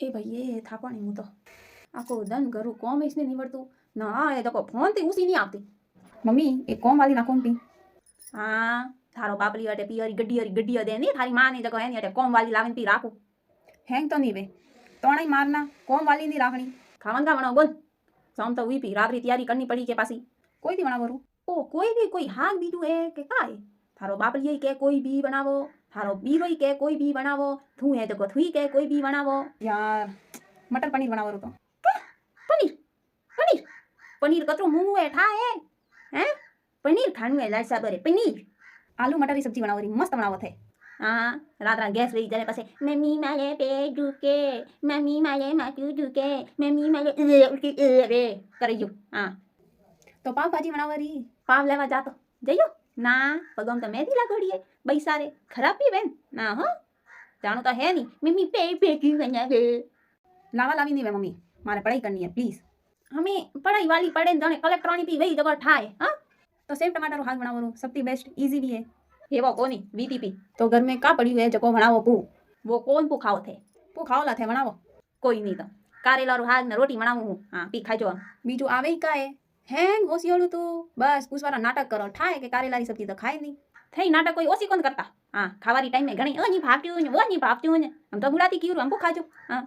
એ ભાઈ એ થાકવાની હું તો આખો દન કરું કોમ જ નહીં નીવડતું ના એ તો ફોન થી ઉસી નહીં આવતી મમ્મી એ કોમ વાળી નાખો પી હા થારો બાપલી અટે પિયરી ગड्डी દે ની થારી માં ની જકો એની અટે કોમ વાળી લાવીને પી રાખું હેંગ તો નહીં વે તોણાઈ મારના કોમ વાળી ની રાખણી ખાવાનું કા બનાવ બોલ સમ તો વીપી રાત્રી તૈયારી કરनी પડી કે પાછી કોઈ भी બનાવો ઓ કોઈ भी કોઈ હાગ બીજું એ કે કાય થારો બાપલી કે કોઈ भी બનાવો થારો બીરોઈ કે કોઈ भी બનાવો તું હે તો થુઈ કે કોઈ भी બનાવો યાર मटर पनीर बनावो तो पनीर पनीर पनीर कतरो मुंह है ठा है हैं पनीर खानु है लाल साबर पनीर आलू मटर की सब्जी बनावो री मस्त बनावो थे हाँ रात रात गैस रही जरे पासे मम्मी मारे पेट दुखे मम्मी मारे माथું दुखे मम्मी मारे रे કરી જો हाँ तो पाव भाजी बनावो री पाव लेवा जातो जइयो ना पगम तो मेदी लागोड़ी है बैसारे खराब भी बेन ना हो जानो तो है नहीं मम्मी पे की बनावे लावा लावी नहीं वे मम्मी मारे पढ़ाई करनी है प्लीज हमें पढ़ाई वाली पढ़े जाने कलेक्ट्रॉनिक भी वही जगह ठाए हाँ तो सेव टमाटर हाथ बनावो सबसे बेस्ट इजी भी है ये वो कोनी वीटीपी तो घर में का पड़ी है जको बनावो पू वो कौन पू खाओ थे पू खाओ ला थे बनावो कोई नहीं तो कारेला रो हाथ में रोटी बनावू हूँ हाँ पी खाजो बीजू आवे ही का है हैंग होशियोड़ू तू बस पूछवारा नाटक करो ठाए के कारेला री सब्जी तो खाए नहीं थई नाटक कोई ओसी कोन करता हाँ खावारी टाइम में घणी नहीं भागत्यूं वो नहीं भागत्यूं हम तो बुलाती क्यों हमको खाजो हाँ